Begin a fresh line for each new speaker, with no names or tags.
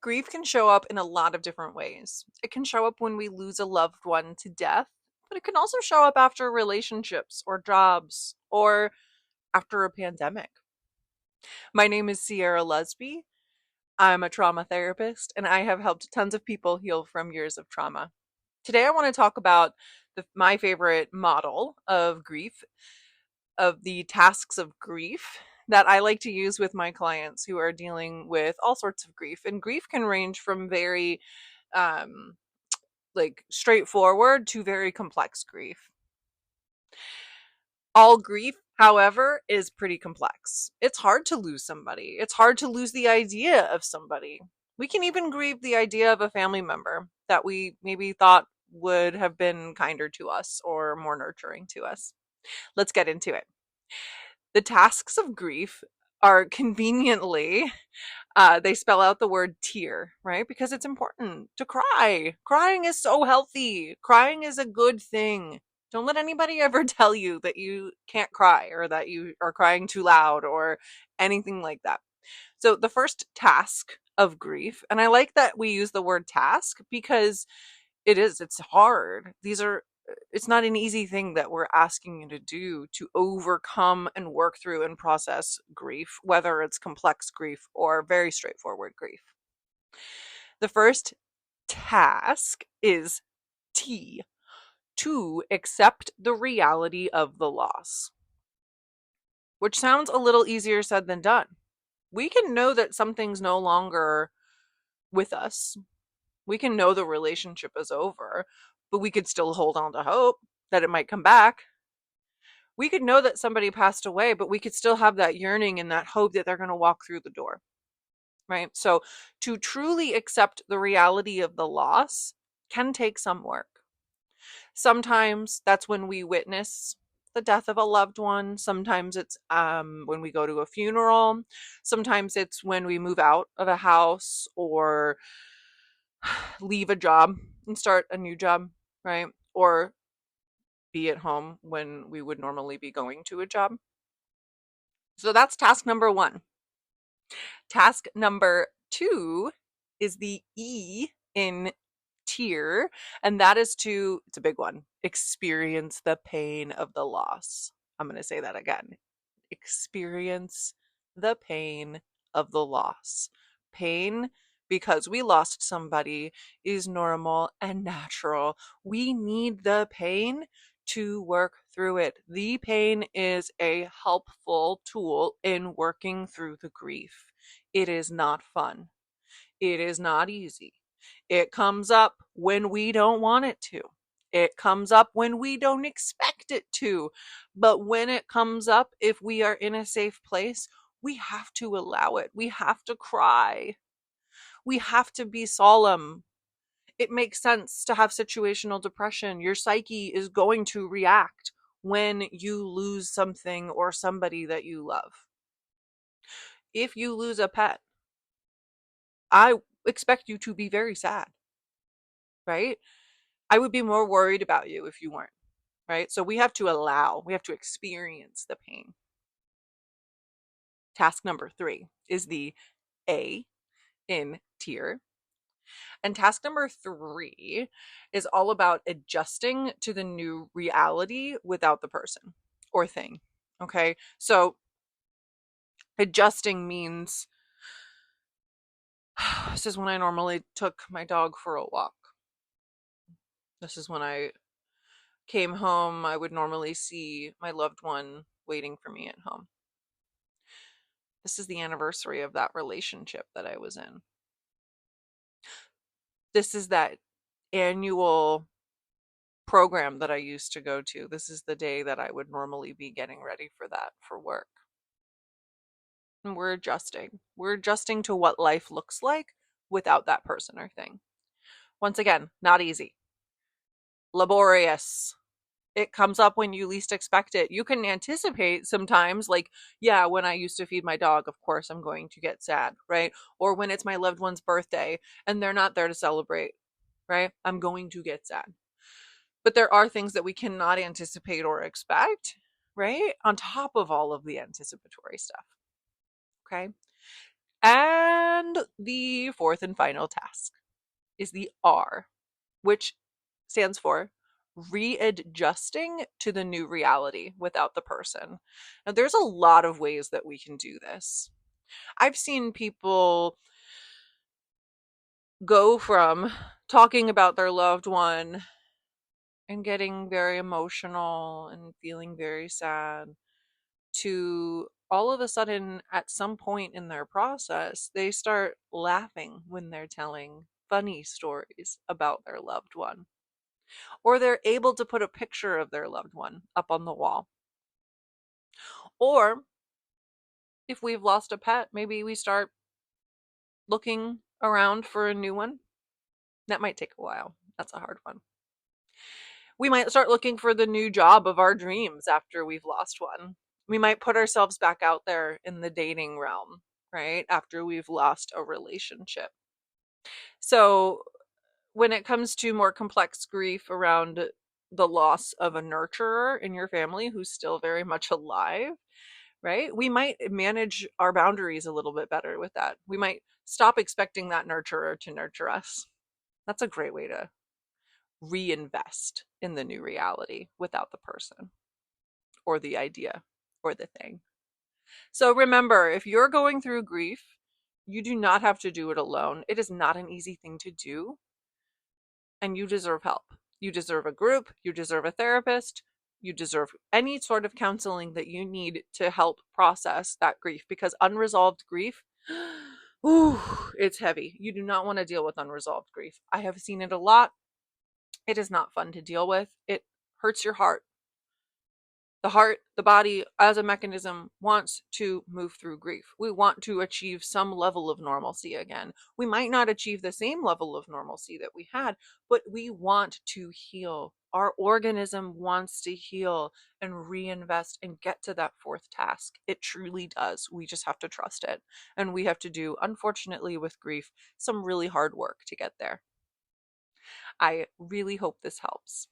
Grief can show up in a lot of different ways. It can show up when we lose a loved one to death, but it can also show up after relationships or jobs or after a pandemic. My name is Sierra Lusby. I'm a trauma therapist, and I have helped tons of people heal from years of trauma. Today, I want to talk about my favorite model of grief, of the tasks of grief that I like to use with my clients who are dealing with all sorts of grief. And grief can range from very um, straightforward to very complex grief. All grief, however, is pretty complex. It's hard to lose somebody. It's hard to lose the idea of somebody. We can even grieve the idea of a family member that we maybe thought would have been kinder to us or more nurturing to us. Let's get into it. The tasks of grief are conveniently, they spell out the word tear, right? Because it's important to cry. Crying is so healthy. Crying is a good thing. Don't let anybody ever tell you that you can't cry or that you are crying too loud or anything like that. So, the first task of grief, and I like that we use the word task because it's hard. It's not an easy thing that we're asking you to do to overcome and work through and process grief, whether it's complex grief or very straightforward grief. The first task is T, to accept the reality of the loss, which sounds a little easier said than done. We can know that something's no longer with us. We can know the relationship is over, but we could still hold on to hope that it might come back. We could know that somebody passed away, but we could still have that yearning and that hope that they're going to walk through the door, right? So to truly accept the reality of the loss can take some work. Sometimes that's when we witness the death of a loved one. Sometimes it's when we go to a funeral. Sometimes it's when we move out of a house or leave a job and start a new job, right? Or be at home when we would normally be going to a job. So that's task number one. Task number two is the E in tear, and that is to, it's a big one, experience the pain of the loss. I'm going to say that again. Experience the pain of the loss. Pain, because we lost somebody, is normal and natural. We need the pain to work through it. The pain is a helpful tool in working through the grief. It is not fun. It is not easy. It comes up when we don't want it to. It comes up when we don't expect it to. But when it comes up, if we are in a safe place, we have to allow it. We have to cry. We have to be solemn. It makes sense to have situational depression. Your psyche is going to react when you lose something or somebody that you love. If you lose a pet, I expect you to be very sad, right? I would be more worried about you if you weren't, right? So we have to experience the pain. Task number 3 is the A in tear. And task number 3 is all about adjusting to the new reality without the person or thing. Okay. So adjusting means this is when I normally took my dog for a walk. This is when I came home. I would normally see my loved one waiting for me at home. This is the anniversary of that relationship that I was in. This is that annual program that I used to go to. This is the day that I would normally be getting ready for that for work. And we're adjusting. We're adjusting to what life looks like without that person or thing. Once again, not easy. Laborious. It comes up when you least expect it. You can anticipate sometimes, like, yeah, when I used to feed my dog, of course I'm going to get sad, right? Or when it's my loved one's birthday and they're not there to celebrate, right? I'm going to get sad. But there are things that we cannot anticipate or expect, right? On top of all of the anticipatory stuff. Okay. And the fourth and final task is the R, which stands for readjusting to the new reality without the person. Now, there's a lot of ways that we can do this. I've seen people go from talking about their loved one and getting very emotional and feeling very sad to all of a sudden, at some point in their process, they start laughing when they're telling funny stories about their loved one. Or they're able to put a picture of their loved one up on the wall. Or if we've lost a pet, maybe we start looking around for a new one. That might take a while. That's a hard one. We might start looking for the new job of our dreams after we've lost one. We might put ourselves back out there in the dating realm, right? After we've lost a relationship. So, when it comes to more complex grief around the loss of a nurturer in your family who's still very much alive, right? We might manage our boundaries a little bit better with that. We might stop expecting that nurturer to nurture us. That's a great way to reinvest in the new reality without the person or the idea or the thing. So remember, if you're going through grief, you do not have to do it alone. It is not an easy thing to do, and you deserve help. You deserve a group, you deserve a therapist, you deserve any sort of counseling that you need to help process that grief, because unresolved grief, ooh, it's heavy. You do not want to deal with unresolved grief. I have seen it a lot. It is not fun to deal with. It hurts your heart. The heart, the body, as a mechanism, wants to move through grief. We want to achieve some level of normalcy again. We might not achieve the same level of normalcy that we had, but we want to heal. Our organism wants to heal and reinvest and get to that fourth task. It truly does. We just have to trust it. And we have to do, unfortunately, with grief, some really hard work to get there. I really hope this helps.